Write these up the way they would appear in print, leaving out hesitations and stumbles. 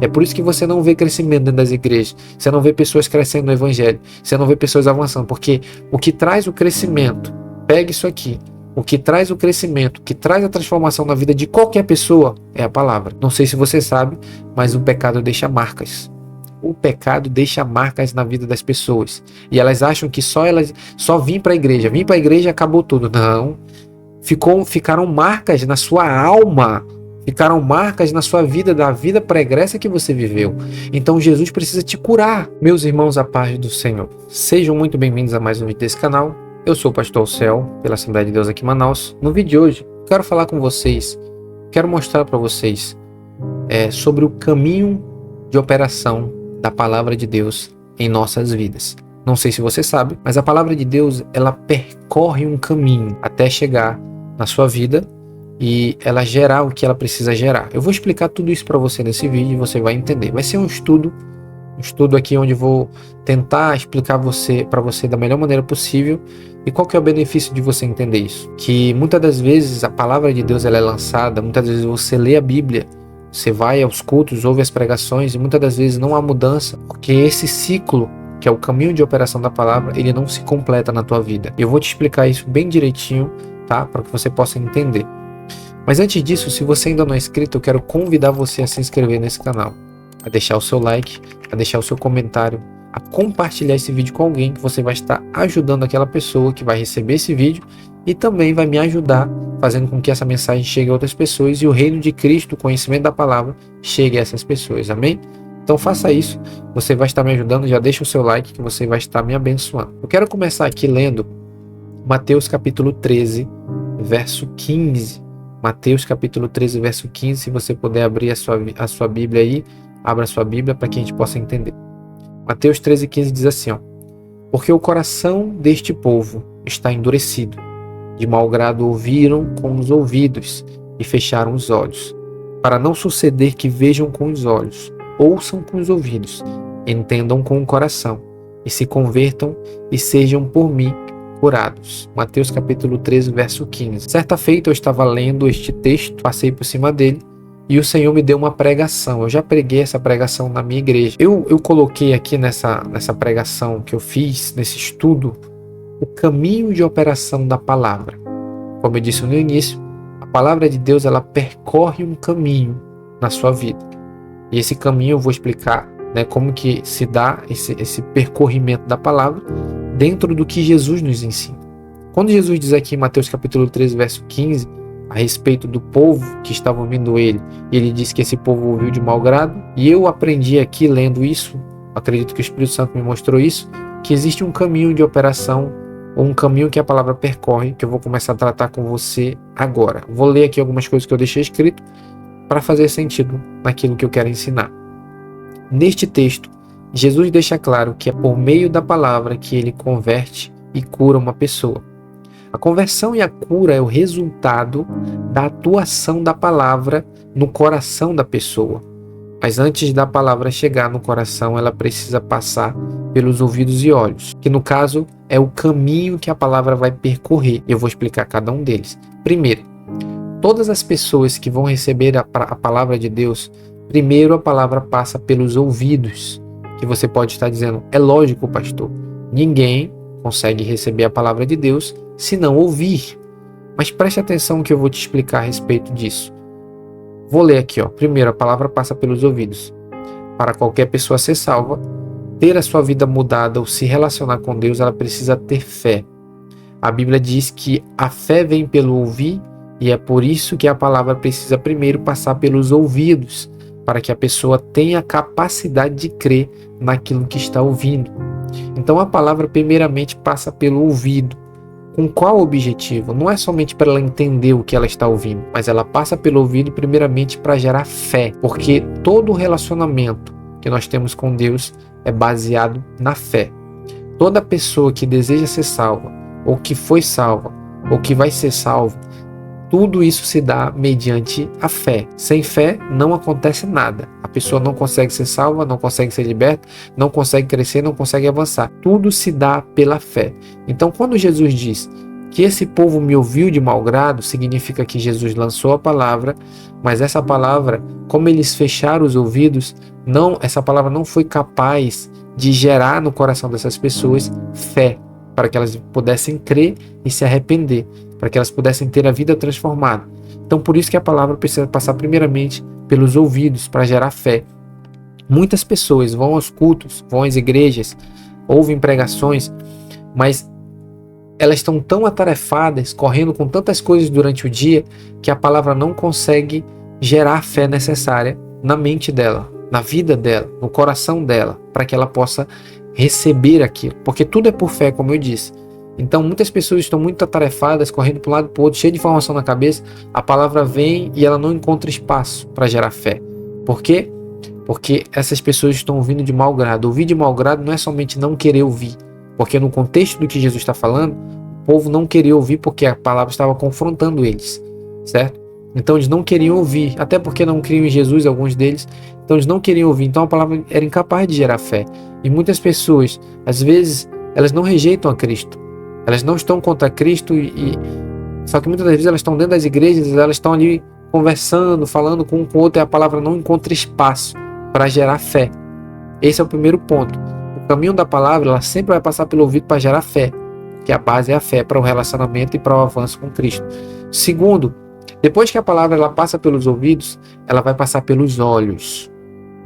É por isso que você não vê crescimento dentro das igrejas, você não vê pessoas crescendo no evangelho, você não vê pessoas avançando, porque o que traz o crescimento, pegue isso aqui, o que traz o crescimento, o que traz a transformação na vida de qualquer pessoa é a palavra. Não sei se você sabe, mas o pecado deixa marcas. O pecado deixa marcas na vida das pessoas. E elas acham que só vir para a igreja acabou tudo. Não. Ficaram marcas na sua alma, ficaram marcas na sua vida, da vida pregressa que você viveu. Então Jesus precisa te curar. Meus irmãos, a paz do Senhor. Sejam muito bem-vindos a mais um vídeo desse canal. Eu sou o Pastor Céu, pela Assembleia de Deus aqui em Manaus. No vídeo de hoje, quero falar com vocês, quero mostrar para vocês sobre o caminho de operação da Palavra de Deus em nossas vidas. Não sei se você sabe, mas a Palavra de Deus, ela percorre um caminho até chegar na sua vida e ela gerar o que ela precisa gerar. Eu vou explicar tudo isso para você nesse vídeo e você vai entender. Vai ser um estudo aqui onde eu vou tentar explicar para você da melhor maneira possível. E qual que é o benefício de você entender isso? Que muitas das vezes a palavra de Deus ela é lançada, muitas vezes você lê a Bíblia, você vai aos cultos, ouve as pregações e muitas das vezes não há mudança, porque esse ciclo, que é o caminho de operação da palavra, ele não se completa na tua vida. Eu vou te explicar isso bem direitinho, tá? Para que você possa entender. Mas antes disso, se você ainda não é inscrito, eu quero convidar você a se inscrever nesse canal, a deixar o seu like, a deixar o seu comentário, a compartilhar esse vídeo com alguém, que você vai estar ajudando aquela pessoa que vai receber esse vídeo e também vai me ajudar fazendo com que essa mensagem chegue a outras pessoas e o reino de Cristo, o conhecimento da palavra, chegue a essas pessoas, amém? Então faça isso, você vai estar me ajudando, já deixa o seu like que você vai estar me abençoando. Eu quero começar aqui lendo Mateus capítulo 13, verso 15. Mateus capítulo 13, verso 15, se você puder abrir a sua Bíblia aí, abra a sua Bíblia para que a gente possa entender. Mateus 13, 15 diz assim, porque o coração deste povo está endurecido, de mau grado ouviram com os ouvidos e fecharam os olhos, para não suceder que vejam com os olhos, ouçam com os ouvidos, entendam com o coração, e se convertam e sejam por mim curados. Mateus capítulo 13, verso 15. Certa feita eu estava lendo este texto, passei por cima dele, e o Senhor me deu uma pregação. Eu já preguei essa pregação na minha igreja. Eu coloquei aqui nessa pregação que eu fiz, nesse estudo, o caminho de operação da palavra. Como eu disse no início, a palavra de Deus ela percorre um caminho na sua vida. E esse caminho eu vou explicar, como que se dá esse percorrimento da palavra dentro do que Jesus nos ensina. Quando Jesus diz aqui em Mateus capítulo 13, verso 15, a respeito do povo que estava ouvindo ele diz que esse povo ouviu de mau grado, e eu aprendi aqui lendo isso, acredito que o Espírito Santo me mostrou isso, que existe um caminho de operação, ou um caminho que a palavra percorre, que eu vou começar a tratar com você agora. Vou ler aqui algumas coisas que eu deixei escrito, para fazer sentido naquilo que eu quero ensinar. Neste texto, Jesus deixa claro que é por meio da palavra que ele converte e cura uma pessoa. A conversão e a cura é o resultado da atuação da palavra no coração da pessoa. Mas antes da palavra chegar no coração, ela precisa passar pelos ouvidos e olhos, que no caso é o caminho que a palavra vai percorrer. Eu vou explicar cada um deles. Primeiro, todas as pessoas que vão receber a palavra de Deus, primeiro a palavra passa pelos ouvidos, que você pode estar dizendo, é lógico, pastor, ninguém consegue receber a palavra de Deus se não ouvir. Mas preste atenção que eu vou te explicar a respeito disso. Vou ler aqui, Primeiro, a palavra passa pelos ouvidos. Para qualquer pessoa ser salva, ter a sua vida mudada ou se relacionar com Deus, ela precisa ter fé. A Bíblia diz que a fé vem pelo ouvir, e é por isso que a palavra precisa primeiro passar pelos ouvidos, para que a pessoa tenha a capacidade de crer naquilo que está ouvindo. Então a palavra primeiramente passa pelo ouvido. Com qual objetivo? Não é somente para ela entender o que ela está ouvindo, mas ela passa pelo ouvido primeiramente para gerar fé, porque todo relacionamento que nós temos com Deus é baseado na fé. Toda pessoa que deseja ser salva, ou que foi salva, ou que vai ser salva, tudo isso se dá mediante a fé. Sem fé não acontece nada. A pessoa não consegue ser salva, não consegue ser liberta, não consegue crescer, não consegue avançar. Tudo se dá pela fé. Então, quando Jesus diz Que esse povo me ouviu de mau grado significa que Jesus lançou a palavra, mas essa palavra, como eles fecharam os ouvidos, essa palavra não foi capaz de gerar no coração dessas pessoas fé, para que elas pudessem crer e se arrepender, para que elas pudessem ter a vida transformada. Então, por isso que a palavra precisa passar primeiramente pelos ouvidos, para gerar fé. Muitas pessoas vão aos cultos, vão às igrejas, ouvem pregações, mas elas estão tão atarefadas, correndo com tantas coisas durante o dia, que a palavra não consegue gerar a fé necessária na mente dela, na vida dela, no coração dela, para que ela possa receber aquilo. Porque tudo é por fé, como eu disse. Então muitas pessoas estão muito atarefadas, correndo para um lado e para o outro, cheio de informação na cabeça. A palavra vem e ela não encontra espaço para gerar fé. Por quê? Porque essas pessoas estão ouvindo de mau grado. Ouvir de mau grado não é somente não querer ouvir, porque no contexto do que Jesus está falando, o povo não queria ouvir porque a palavra estava confrontando eles, certo? Então eles não queriam ouvir, até porque não criam em Jesus, alguns deles. Então eles não queriam ouvir, então a palavra era incapaz de gerar fé. E muitas pessoas, às vezes, elas não rejeitam a Cristo, elas não estão contra Cristo, só que muitas das vezes elas estão dentro das igrejas, elas estão ali conversando, falando com um com o outro, e a palavra não encontra espaço para gerar fé. Esse é o primeiro ponto. O caminho da palavra, ela sempre vai passar pelo ouvido para gerar fé, que a base é a fé para o relacionamento e para o avanço com Cristo. Segundo, depois que a palavra ela passa pelos ouvidos, ela vai passar pelos olhos.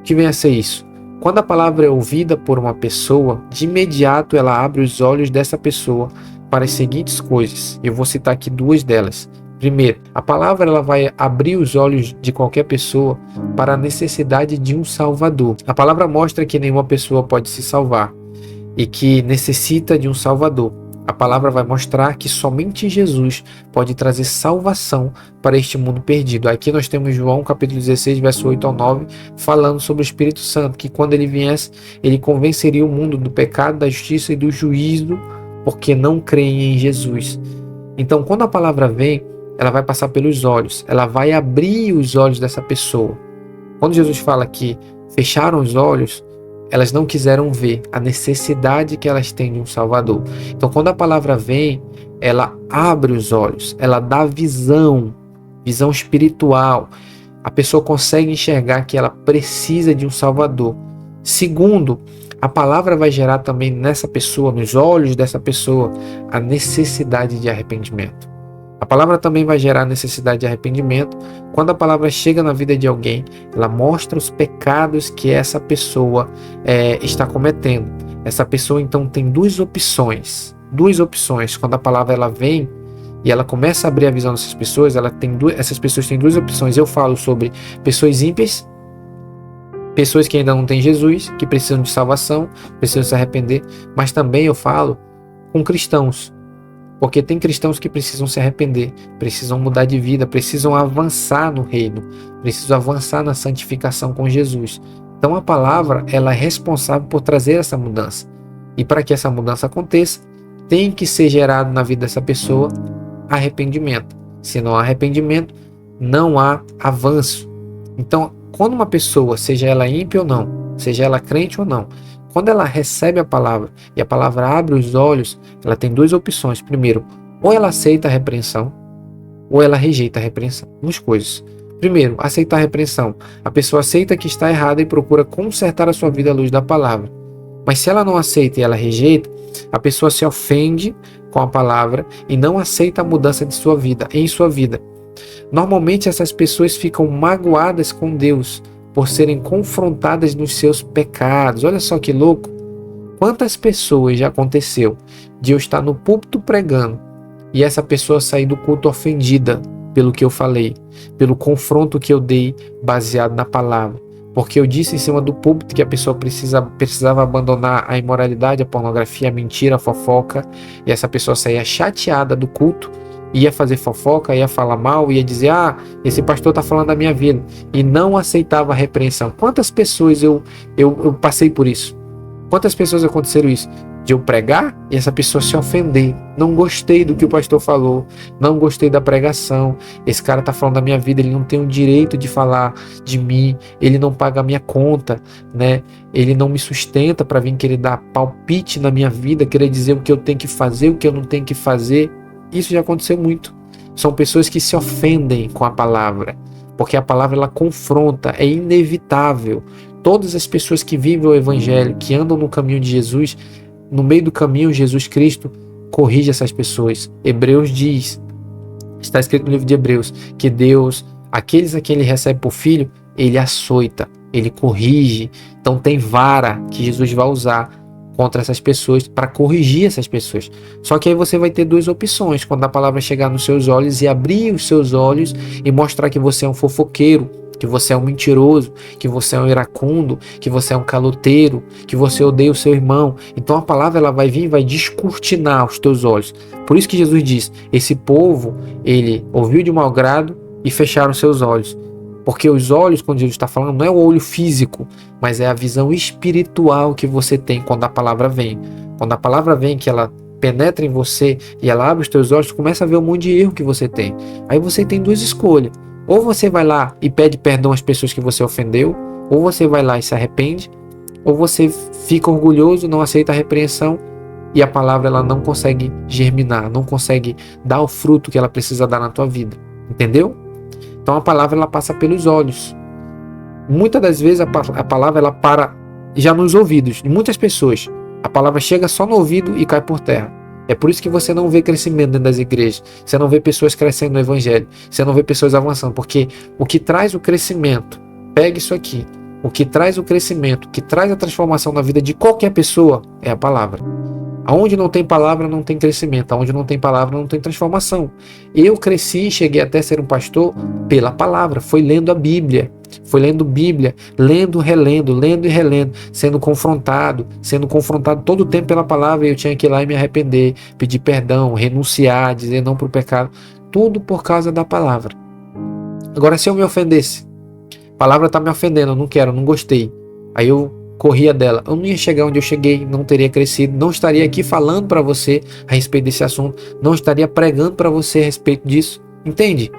O que vem a ser isso? Quando a palavra é ouvida por uma pessoa, de imediato ela abre os olhos dessa pessoa para as seguintes coisas. Eu vou citar aqui duas delas. Primeiro, a palavra ela vai abrir os olhos de qualquer pessoa para a necessidade de um Salvador. A palavra mostra que nenhuma pessoa pode se salvar e que necessita de um Salvador. A palavra vai mostrar que somente Jesus pode trazer salvação para este mundo perdido. Aqui nós temos João capítulo 16, verso 8 ao 9, falando sobre o Espírito Santo, que quando ele viesse, ele convenceria o mundo do pecado, da justiça e do juízo, porque não creem em Jesus. Então, quando a palavra vem, ela vai passar pelos olhos, ela vai abrir os olhos dessa pessoa. Quando Jesus fala que fecharam os olhos, elas não quiseram ver a necessidade que elas têm de um Salvador. Então, quando a palavra vem, ela abre os olhos, ela dá visão espiritual. A pessoa consegue enxergar que ela precisa de um Salvador. Segundo, a palavra vai gerar também nessa pessoa, nos olhos dessa pessoa, a necessidade de arrependimento. A palavra também vai gerar necessidade de arrependimento. Quando a palavra chega na vida de alguém, ela mostra os pecados que essa pessoa está cometendo. Essa pessoa então tem duas opções. Quando a palavra ela vem e ela começa a abrir a visão dessas pessoas, essas pessoas têm duas opções. Eu falo sobre pessoas ímpias, pessoas que ainda não têm Jesus, que precisam de salvação, precisam se arrepender, mas também eu falo com cristãos. Porque tem cristãos que precisam se arrepender, precisam mudar de vida, precisam avançar no reino, precisam avançar na santificação com Jesus. Então a palavra ela é responsável por trazer essa mudança. E para que essa mudança aconteça, tem que ser gerado na vida dessa pessoa arrependimento. Se não há arrependimento, não há avanço. Então, quando uma pessoa, seja ela ímpia ou não, seja ela crente ou não, quando ela recebe a palavra e a palavra abre os olhos, ela tem duas opções. Primeiro, ou ela aceita a repreensão, ou ela rejeita a repreensão. Duas coisas. Primeiro, aceitar a repreensão. A pessoa aceita que está errada e procura consertar a sua vida à luz da palavra. Mas se ela não aceita e ela rejeita, a pessoa se ofende com a palavra e não aceita a mudança de sua vida, em sua vida. Normalmente essas pessoas ficam magoadas com Deus por serem confrontadas nos seus pecados. Olha só que louco. Quantas pessoas já aconteceu de eu estar no púlpito pregando e essa pessoa sair do culto ofendida pelo que eu falei, pelo confronto que eu dei baseado na palavra. Porque eu disse em cima do púlpito que a pessoa precisava abandonar a imoralidade, a pornografia, a mentira, a fofoca, e essa pessoa saía chateada do culto, ia fazer fofoca, ia falar mal, ia dizer, esse pastor está falando da minha vida, e não aceitava a repreensão. Quantas pessoas eu passei por isso? Quantas pessoas aconteceram isso? De eu pregar e essa pessoa se ofender. Não gostei do que o pastor falou, não gostei da pregação, esse cara está falando da minha vida, ele não tem o direito de falar de mim, ele não paga a minha conta, né? Ele não me sustenta para vir querer dar palpite na minha vida, querer dizer o que eu tenho que fazer, o que eu não tenho que fazer. isso já aconteceu muito. São pessoas que se ofendem com a palavra, porque a palavra ela confronta, é inevitável. Todas as pessoas que vivem o evangelho, que andam no caminho de Jesus, no meio do caminho, Jesus Cristo corrige essas pessoas. Hebreus diz, está escrito no livro de Hebreus, que Deus, aqueles a quem ele recebe por filho, ele açoita, ele corrige. Então tem vara que Jesus vai usar contra essas pessoas para corrigir essas pessoas. Só que aí você vai ter duas opções quando a palavra chegar nos seus olhos e abrir os seus olhos e mostrar que você é um fofoqueiro, que você é um mentiroso, que você é um iracundo, que você é um caloteiro, que você odeia o seu irmão. Então a palavra ela vai vir e vai descortinar os teus olhos. Por isso que Jesus diz, esse povo, ele ouviu de mau grado e fecharam seus olhos. Porque os olhos, quando Jesus está falando, não é o olho físico, mas é a visão espiritual que você tem quando a palavra vem. Quando a palavra vem, que ela penetra em você e ela abre os teus olhos, tu começa a ver um monte de erro que você tem. Aí você tem duas escolhas. Ou você vai lá e pede perdão às pessoas que você ofendeu, ou você vai lá e se arrepende, ou você fica orgulhoso, não aceita a repreensão e a palavra ela não consegue germinar, não consegue dar o fruto que ela precisa dar na tua vida. Entendeu? Então a palavra ela passa pelos olhos. Muitas das vezes a palavra ela para já nos ouvidos. De muitas pessoas, a palavra chega só no ouvido e cai por terra. É por isso que você não vê crescimento dentro das igrejas. Você não vê pessoas crescendo no evangelho. Você não vê pessoas avançando. Porque o que traz o crescimento, pega isso aqui. O que traz o crescimento, o que traz a transformação na vida de qualquer pessoa é a palavra. Aonde não tem palavra, não tem crescimento. Aonde não tem palavra, não tem transformação. Eu cresci e cheguei até ser um pastor pela palavra. Foi lendo a Bíblia. Foi lendo Bíblia, lendo, relendo, lendo e relendo, sendo confrontado todo o tempo pela palavra. E eu tinha que ir lá e me arrepender, pedir perdão, renunciar, dizer não para o pecado. Tudo por causa da palavra. Agora, se eu me ofendesse, a palavra está me ofendendo, eu não quero, eu não gostei. Aí eu corria dela, eu não ia chegar onde eu cheguei, não teria crescido, não estaria aqui falando para você a respeito desse assunto, não estaria pregando para você a respeito disso, entende?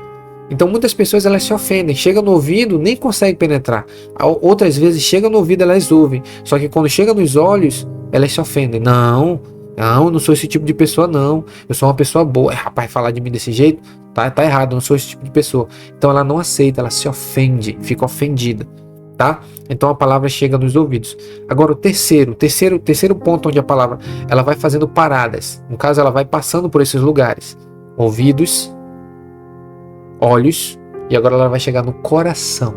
Então muitas pessoas elas se ofendem, chega no ouvido, nem consegue penetrar, outras vezes chega no ouvido, elas ouvem, só que quando chega nos olhos, elas se ofendem. Não, eu não sou esse tipo de pessoa não, eu sou uma pessoa boa. Rapaz, falar de mim desse jeito, tá errado, eu não sou esse tipo de pessoa. Então ela não aceita, ela se ofende, fica ofendida. Tá? Então a palavra chega nos ouvidos. Agora o terceiro ponto onde a palavra ela vai fazendo paradas. No caso ela vai passando por esses lugares: ouvidos, olhos, e agora ela vai chegar no coração.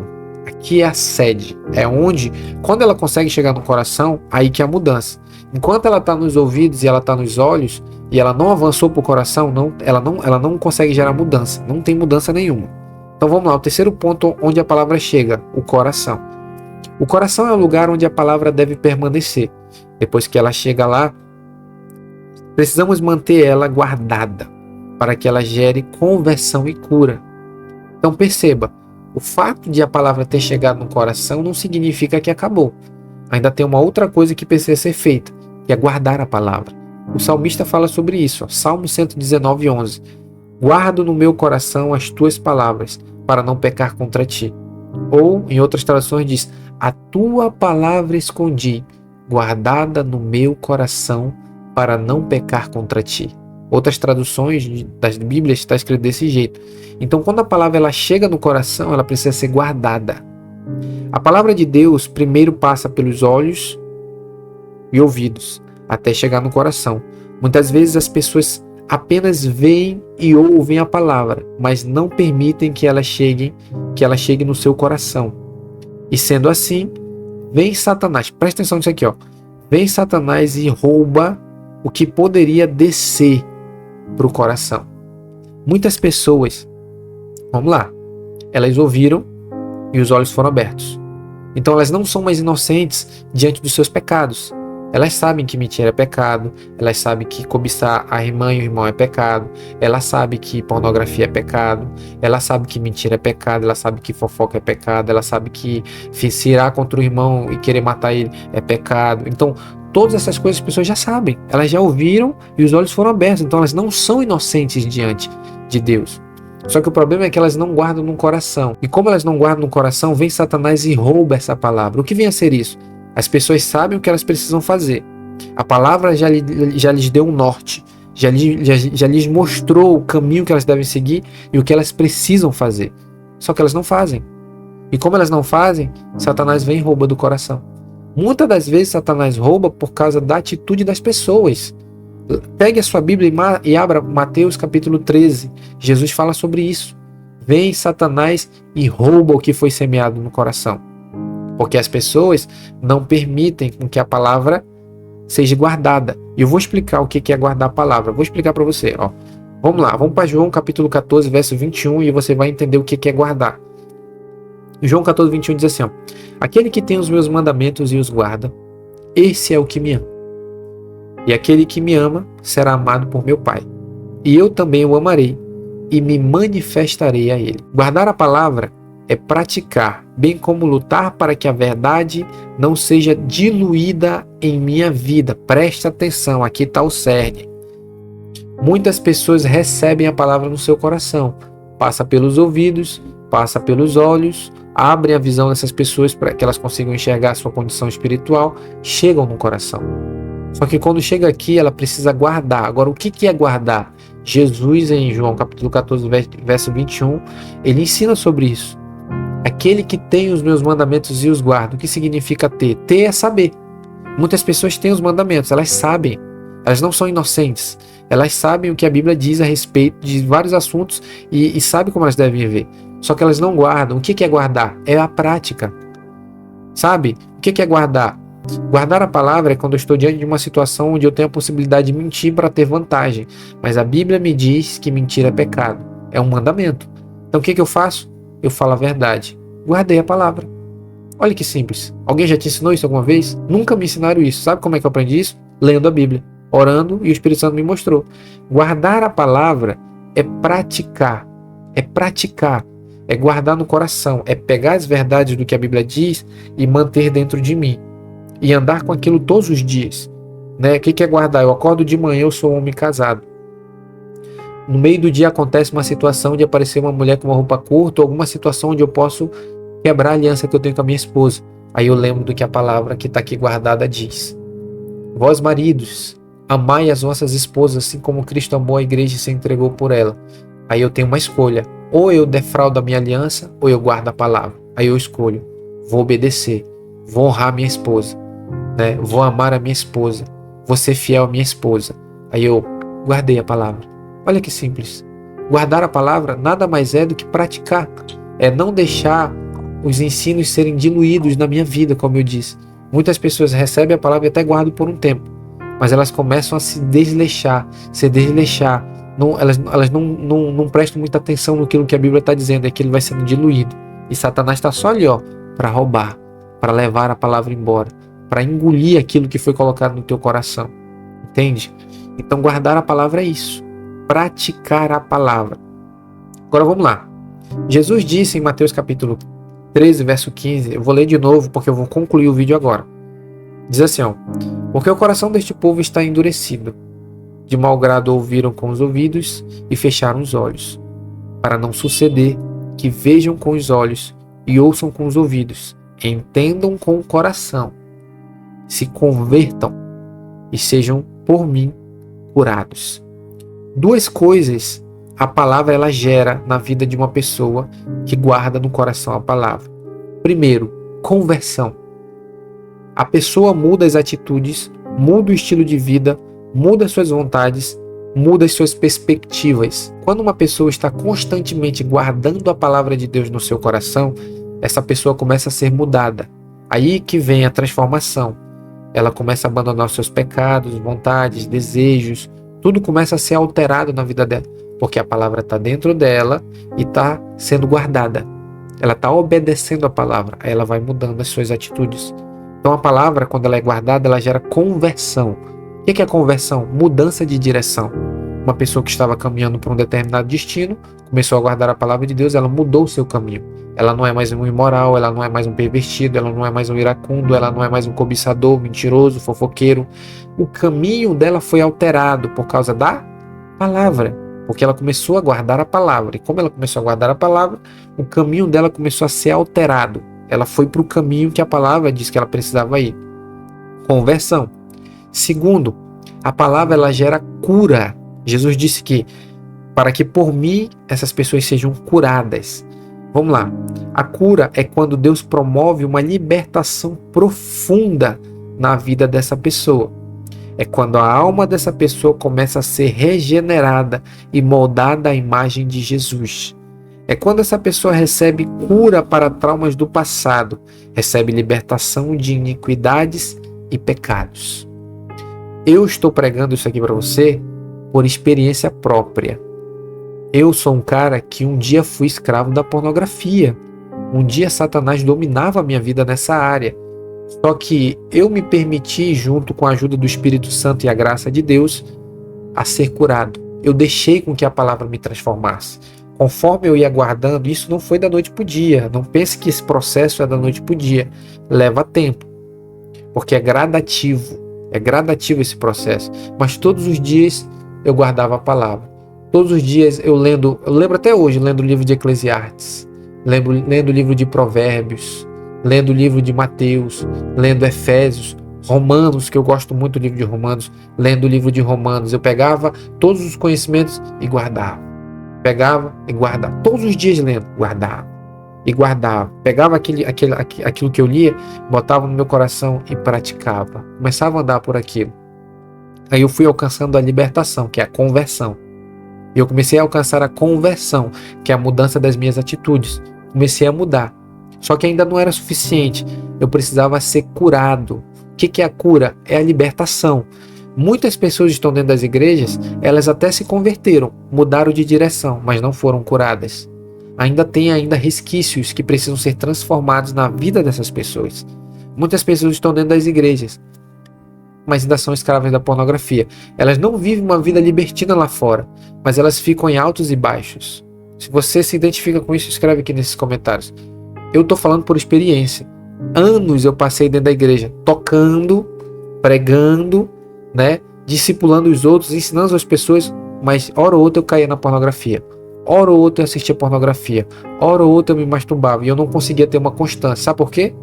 Aqui é a sede. É onde, quando ela consegue chegar no coração, aí que é a mudança. Enquanto ela está nos ouvidos e ela está nos olhos e ela não avançou para o coração, ela não consegue gerar mudança. Não tem mudança nenhuma. Então vamos lá, o terceiro ponto onde a palavra chega, o coração. O coração é o lugar onde a palavra deve permanecer. Depois que ela chega lá, precisamos manter ela guardada para que ela gere conversão e cura. Então perceba, o fato de a palavra ter chegado no coração não significa que acabou. Ainda tem uma outra coisa que precisa ser feita, que é guardar a palavra. O salmista fala sobre isso, Salmo 119:11. Guardo no meu coração as tuas palavras, para não pecar contra ti. Ou, em outras traduções, diz: a tua palavra escondi, guardada no meu coração, para não pecar contra ti. Outras traduções das Bíblias está escrito desse jeito. Então, quando a palavra ela chega no coração, ela precisa ser guardada. A palavra de Deus primeiro passa pelos olhos e ouvidos, até chegar no coração. Muitas vezes as pessoas apenas veem e ouvem a palavra, mas não permitem que ela chegue no seu coração. E sendo assim, vem Satanás, presta atenção nisso aqui, vem Satanás e rouba o que poderia descer para o coração. Muitas pessoas, vamos lá, elas ouviram e os olhos foram abertos. Então elas não são mais inocentes diante dos seus pecados. Elas sabem que mentira é pecado, elas sabem que cobiçar a irmã e o irmão é pecado, elas sabem que pornografia é pecado, elas sabem que mentira é pecado, elas sabem que fofoca é pecado, elas sabem que se irar contra o irmão e querer matar ele é pecado. Então, todas essas coisas as pessoas já sabem, elas já ouviram e os olhos foram abertos, então elas não são inocentes diante de Deus. Só que o problema é que elas não guardam no coração. E como elas não guardam no coração, vem Satanás e rouba essa palavra. O que vem a ser isso? As pessoas sabem o que elas precisam fazer. A palavra já lhes deu um norte, já lhes mostrou o caminho que elas devem seguir e o que elas precisam fazer. Só que elas não fazem. E como elas não fazem, Satanás vem e rouba do coração. Muitas das vezes Satanás rouba por causa da atitude das pessoas. Pegue a sua Bíblia e abra Mateus capítulo 13. Jesus fala sobre isso. Vem Satanás e rouba o que foi semeado no coração. Porque as pessoas não permitem que a palavra seja guardada. E eu vou explicar o que é guardar a palavra. Vou explicar para você. Ó. Vamos lá, vamos para João capítulo 14, verso 21 e você vai entender o que é guardar. João 14, 21 diz assim, ó, aquele que tem os meus mandamentos e os guarda, esse é o que me ama. E aquele que me ama será amado por meu Pai. E eu também o amarei e me manifestarei a ele. Guardar a palavra é praticar, bem como lutar para que a verdade não seja diluída em minha vida. Presta atenção, aqui está o cerne. Muitas pessoas recebem a palavra no seu coração, passa pelos ouvidos, passa pelos olhos, abrem a visão dessas pessoas para que elas consigam enxergar a sua condição espiritual, chegam no coração. Só que quando chega aqui, ela precisa guardar. Agora, o que é guardar? Jesus, em João capítulo 14, verso 21, ele ensina sobre isso. Aquele que tem os meus mandamentos e os guarda. O que significa ter? Ter é saber. Muitas pessoas têm os mandamentos, elas sabem. Elas não são inocentes. Elas sabem o que a Bíblia diz a respeito de vários assuntos e sabem como elas devem viver. Só que elas não guardam. O que é guardar? É a prática. Sabe? O que é guardar? Guardar a palavra é quando eu estou diante de uma situação onde eu tenho a possibilidade de mentir para ter vantagem. Mas a Bíblia me diz que mentir é pecado. É um mandamento. Então o que eu faço? Eu falo a verdade. Guardei a palavra. Olha que simples. Alguém já te ensinou isso alguma vez? Nunca me ensinaram isso. Sabe como é que eu aprendi isso? Lendo a Bíblia. Orando e o Espírito Santo me mostrou. Guardar a palavra é praticar. É praticar. É guardar no coração. É pegar as verdades do que a Bíblia diz e manter dentro de mim. E andar com aquilo todos os dias. Né? O que é guardar? Eu acordo de manhã, eu sou um homem casado. No meio do dia acontece uma situação de aparecer uma mulher com uma roupa curta, ou alguma situação onde eu posso quebrar a aliança que eu tenho com a minha esposa. Aí eu lembro do que a palavra que está aqui guardada diz. Vós, maridos, amai as vossas esposas, assim como Cristo amou a igreja e se entregou por ela. Aí eu tenho uma escolha. Ou eu defraudo a minha aliança, ou eu guardo a palavra. Aí eu escolho. Vou obedecer. Vou honrar a minha esposa. Né? Vou amar a minha esposa. Vou ser fiel à minha esposa. Aí eu guardei a palavra. Olha que simples. Guardar a palavra nada mais é do que praticar. É não deixar os ensinos serem diluídos na minha vida, como eu disse. Muitas pessoas recebem a palavra e até guardam por um tempo. Mas elas começam a se desleixar. Elas não prestam muita atenção no que a Bíblia está dizendo. É que ele vai sendo diluído. E Satanás está só ali, para roubar, para levar a palavra embora, para engolir aquilo que foi colocado no teu coração. Entende? Então guardar a palavra é isso. Praticar a palavra. Agora vamos lá. Jesus disse em Mateus capítulo 13, verso 15, eu vou ler de novo porque eu vou concluir o vídeo agora. Diz assim, porque o coração deste povo está endurecido. De mau grado ouviram com os ouvidos e fecharam os olhos, para não suceder que vejam com os olhos e ouçam com os ouvidos, entendam com o coração, se convertam e sejam por mim curados. Duas coisas a palavra ela gera na vida de uma pessoa que guarda no coração a palavra. Primeiro, conversão. A pessoa muda as atitudes, muda o estilo de vida, muda as suas vontades, muda as suas perspectivas. Quando uma pessoa está constantemente guardando a palavra de Deus no seu coração, essa pessoa começa a ser mudada. Aí que vem a transformação. Ela começa a abandonar os seus pecados, vontades, desejos. Tudo começa a ser alterado na vida dela, porque a palavra está dentro dela e está sendo guardada. Ela está obedecendo a palavra, aí ela vai mudando as suas atitudes. Então a palavra, quando ela é guardada, ela gera conversão. O que é conversão? Mudança de direção. Uma pessoa que estava caminhando para um determinado destino, começou a guardar a palavra de Deus, ela mudou o seu caminho. Ela não é mais um imoral, ela não é mais um pervertido, ela não é mais um iracundo, ela não é mais um cobiçador, mentiroso, fofoqueiro. O caminho dela foi alterado por causa da palavra, porque ela começou a guardar a palavra. E como ela começou a guardar a palavra, o caminho dela começou a ser alterado. Ela foi para o caminho que a palavra disse que ela precisava ir. Conversão. Segundo, a palavra ela gera cura. Jesus disse que para que por mim essas pessoas sejam curadas. Vamos lá. A cura é quando Deus promove uma libertação profunda na vida dessa pessoa. É quando a alma dessa pessoa começa a ser regenerada e moldada à imagem de Jesus. É quando essa pessoa recebe cura para traumas do passado, recebe libertação de iniquidades e pecados. Eu estou pregando isso aqui para você por experiência própria. Eu sou um cara que um dia fui escravo da pornografia. Um dia Satanás dominava a minha vida nessa área. Só que eu me permiti, junto com a ajuda do Espírito Santo e a graça de Deus, a ser curado. Eu deixei com que a palavra me transformasse. Conforme eu ia guardando, isso não foi da noite para o dia. Não pense que esse processo é da noite para o dia. Leva tempo. Porque é gradativo. É gradativo esse processo. Mas todos os dias eu guardava a palavra. Todos os dias eu lembro até hoje, lendo o livro de Eclesiastes, lendo o livro de Provérbios, lendo o livro de Mateus, lendo Efésios, Romanos, que eu gosto muito do livro de Romanos, lendo o livro de Romanos. Eu pegava todos os conhecimentos e guardava. Pegava e guardava. Todos os dias lendo, guardava. E guardava. Pegava aquilo que eu lia, botava no meu coração e praticava. Começava a andar por aquilo. Aí eu fui alcançando a libertação, que é a conversão. E eu comecei a alcançar a conversão, que é a mudança das minhas atitudes. Comecei a mudar. Só que ainda não era suficiente. Eu precisava ser curado. O que é a cura? É a libertação. Muitas pessoas estão dentro das igrejas, elas até se converteram, mudaram de direção, mas não foram curadas. Ainda tem resquícios que precisam ser transformados na vida dessas pessoas. Muitas pessoas estão dentro das igrejas, mas ainda são escravas da pornografia. Elas não vivem uma vida libertina lá fora, mas elas ficam em altos e baixos. Se você se identifica com isso, escreve aqui nesses comentários. Eu estou falando por experiência. Anos eu passei dentro da igreja, tocando, pregando, discipulando os outros, ensinando as pessoas, mas hora ou outra eu caía na pornografia. Hora ou outra eu assistia pornografia. Hora ou outra eu me masturbava e eu não conseguia ter uma constância. Sabe por quê?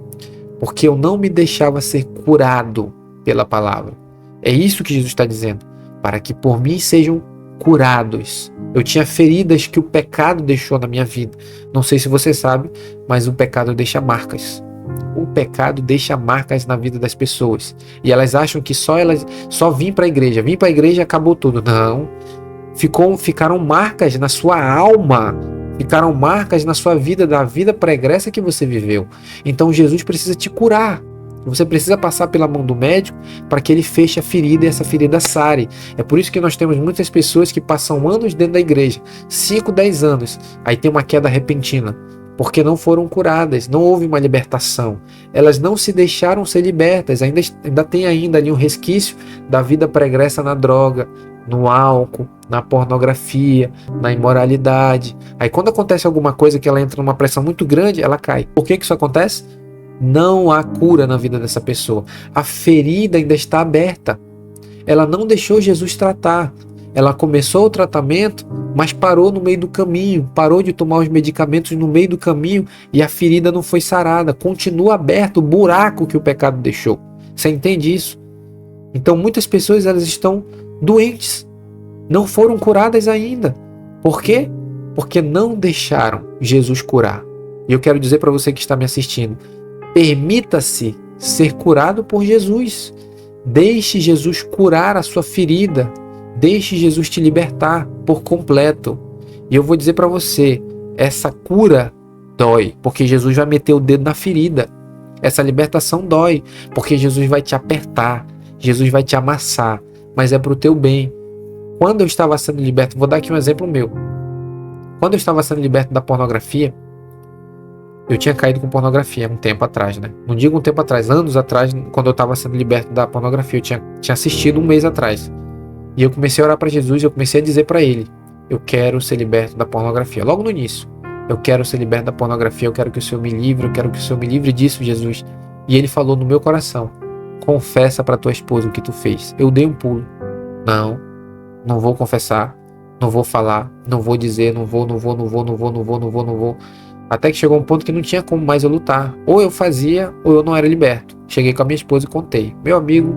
Porque eu não me deixava ser curado pela palavra. É isso que Jesus está dizendo. Para que por mim sejam curados. Eu tinha feridas que o pecado deixou na minha vida. Não sei se você sabe, mas o pecado deixa marcas. O pecado deixa marcas na vida das pessoas. E elas acham que só vir para a igreja. Vir para a igreja acabou tudo. Não. Ficaram marcas na sua alma. Ficaram marcas na sua vida, da vida pregressa que você viveu. Então Jesus precisa te curar. Você precisa passar pela mão do médico para que ele feche a ferida e essa ferida sare. É por isso que nós temos muitas pessoas que passam anos dentro da igreja, 5, 10 anos, aí tem uma queda repentina, porque não foram curadas, não houve uma libertação. Elas não se deixaram ser libertas, ainda tem ali um resquício da vida pregressa na droga, no álcool, na pornografia, na imoralidade. Aí quando acontece alguma coisa que ela entra numa pressão muito grande, ela cai. Por que isso acontece? Não há cura na vida dessa pessoa. A ferida ainda está aberta. Ela não deixou Jesus tratar. Ela começou o tratamento, mas parou no meio do caminho. Parou de tomar os medicamentos no meio do caminho e a ferida não foi sarada. Continua aberto o buraco que o pecado deixou. Você entende isso? Então muitas pessoas elas estão doentes. Não foram curadas ainda. Por quê? Porque não deixaram Jesus curar. E eu quero dizer para você que está me assistindo, permita-se ser curado por Jesus. Deixe Jesus curar a sua ferida. Deixe Jesus te libertar por completo. E eu vou dizer para você, essa cura dói, porque Jesus vai meter o dedo na ferida. Essa libertação dói, porque Jesus vai te apertar. Jesus vai te amassar, mas é para o teu bem. Quando eu estava sendo liberto, vou dar aqui um exemplo meu. Quando eu estava sendo liberto da pornografia, eu tinha caído com pornografia um tempo atrás, Não digo um tempo atrás, anos atrás, quando eu estava sendo liberto da pornografia. Eu tinha assistido um mês atrás. E eu comecei a orar para Jesus, eu comecei a dizer para ele, eu quero ser liberto da pornografia. Logo no início, eu quero ser liberto da pornografia, eu quero que o Senhor me livre, eu quero que o Senhor me livre disso, Jesus. E ele falou no meu coração, confessa para tua esposa o que tu fez. Eu dei um pulo. Não vou confessar, não vou falar, não vou dizer, não vou. Até que chegou um ponto que não tinha como mais eu lutar. Ou eu fazia, ou eu não era liberto. Cheguei com a minha esposa e contei. Meu amigo,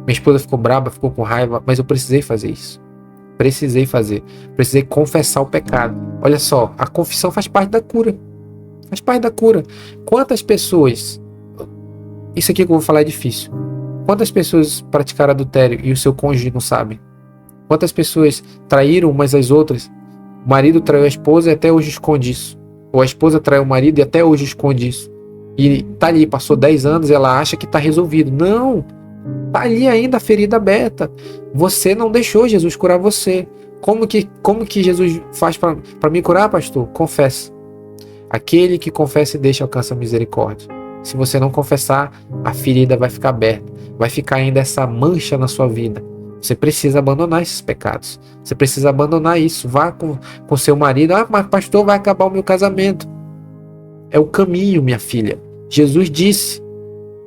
minha esposa ficou braba, ficou com raiva, mas eu precisei fazer isso. Precisei fazer. Precisei confessar o pecado. Olha só, a confissão faz parte da cura. Faz parte da cura. Quantas pessoas... Isso aqui que eu vou falar é difícil. Quantas pessoas praticaram adultério e o seu cônjuge não sabe? Quantas pessoas traíram umas às outras? O marido traiu a esposa e até hoje esconde isso. Ou a esposa traiu o marido e até hoje esconde isso. E tá ali, passou 10 anos e ela acha que tá resolvido. Não! Tá ali ainda a ferida aberta. Você não deixou Jesus curar você. Como que Jesus faz para me curar, pastor? Confessa. Aquele que confessa e deixa alcança a misericórdia. Se você não confessar, a ferida vai ficar aberta. Vai ficar ainda essa mancha na sua vida. Você precisa abandonar esses pecados. Você precisa abandonar isso. Vá com seu marido. Ah, mas pastor, vai acabar o meu casamento. É o caminho, minha filha. Jesus disse: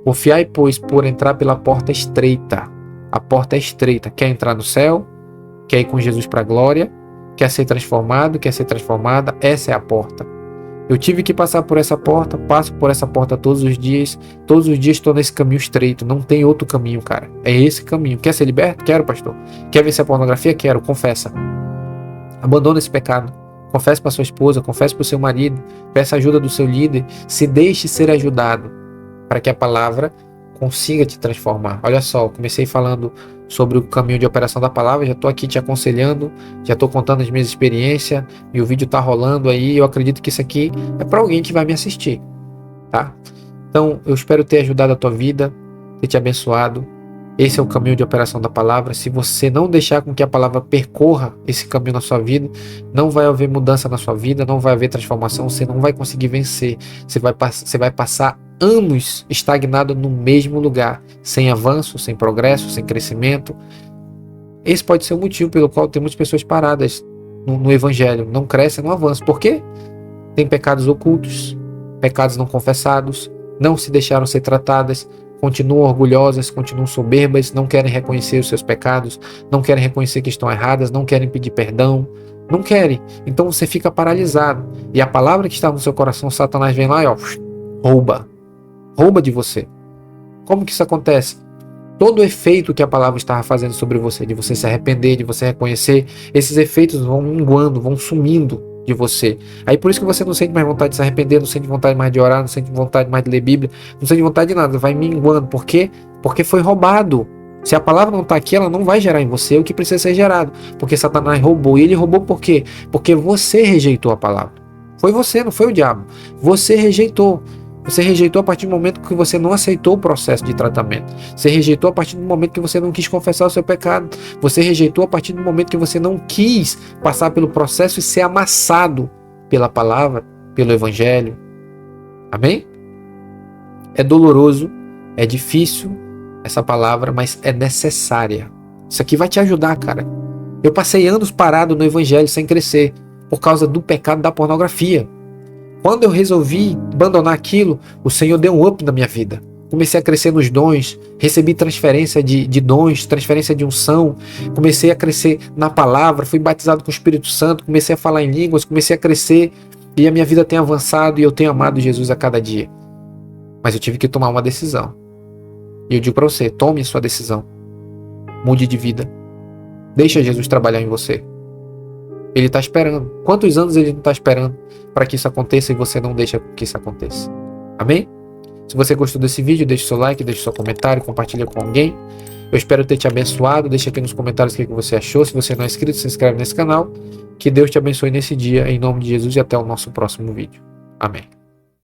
confiai, pois, por entrar pela porta estreita. A porta é estreita. Quer entrar no céu? Quer ir com Jesus para a glória? Quer ser transformado? Quer ser transformada? Essa é a porta. Eu tive que passar por essa porta, passo por essa porta todos os dias. Todos os dias estou nesse caminho estreito. Não tem outro caminho, cara. É esse caminho. Quer ser liberto? Quero, pastor. Quer vencer a pornografia? Quero. Confessa. Abandona esse pecado. Confesse para sua esposa, confesse para o seu marido. Peça ajuda do seu líder. Se deixe ser ajudado para que a palavra consiga te transformar. Olha só, eu comecei falando sobre o caminho de operação da palavra, já estou aqui te aconselhando, já estou contando as minhas experiências e o vídeo está rolando aí. Eu acredito que isso aqui é para alguém que vai me assistir, tá? Então, eu espero ter ajudado a tua vida, ter te abençoado. Esse é o caminho de operação da palavra. Se você não deixar com que a palavra percorra esse caminho na sua vida, não vai haver mudança na sua vida, não vai haver transformação, você não vai conseguir vencer. Você vai passar anos estagnado no mesmo lugar, sem avanço, sem progresso, sem crescimento. Esse pode ser o motivo pelo qual tem muitas pessoas paradas no evangelho, não crescem, não avançam. Por quê? Tem pecados ocultos, pecados não confessados, não se deixaram ser tratadas, continuam orgulhosas, continuam soberbas, não querem reconhecer os seus pecados, não querem reconhecer que estão erradas, não querem pedir perdão, não querem. Então você fica paralisado. E a palavra que está no seu coração, Satanás vem lá e rouba de você. Como que isso acontece? Todo o efeito que a palavra estava fazendo sobre você, de você se arrepender, de você reconhecer, esses efeitos vão minguando, vão sumindo de você. Aí por isso que você não sente mais vontade de se arrepender, não sente vontade mais de orar, não sente vontade mais de ler Bíblia, não sente vontade de nada, vai minguando. Por quê? Porque foi roubado. Se a palavra não está aqui, ela não vai gerar em você o que precisa ser gerado, porque Satanás roubou. E ele roubou por quê? Porque você rejeitou a palavra. Foi você, não foi o diabo. Você rejeitou. Você rejeitou a partir do momento que você não aceitou o processo de tratamento. Você rejeitou a partir do momento que você não quis confessar o seu pecado. Você rejeitou a partir do momento que você não quis passar pelo processo e ser amassado pela palavra, pelo evangelho. Amém? É doloroso, é difícil essa palavra, mas é necessária. Isso aqui vai te ajudar, cara. Eu passei anos parado no evangelho sem crescer por causa do pecado da pornografia. Quando eu resolvi abandonar aquilo, o Senhor deu um up na minha vida. Comecei a crescer nos dons, recebi transferência de dons, transferência de unção, comecei a crescer na palavra, fui batizado com o Espírito Santo, comecei a falar em línguas, comecei a crescer e a minha vida tem avançado e eu tenho amado Jesus a cada dia. Mas eu tive que tomar uma decisão. E eu digo para você, tome a sua decisão. Mude de vida. Deixa Jesus trabalhar em você. Ele está esperando. Quantos anos ele não está esperando para que isso aconteça e você não deixa que isso aconteça? Amém? Se você gostou desse vídeo, deixe seu like, deixe seu comentário, compartilhe com alguém. Eu espero ter te abençoado. Deixa aqui nos comentários o que você achou. Se você não é inscrito, se inscreve nesse canal. Que Deus te abençoe nesse dia, em nome de Jesus, e até o nosso próximo vídeo. Amém.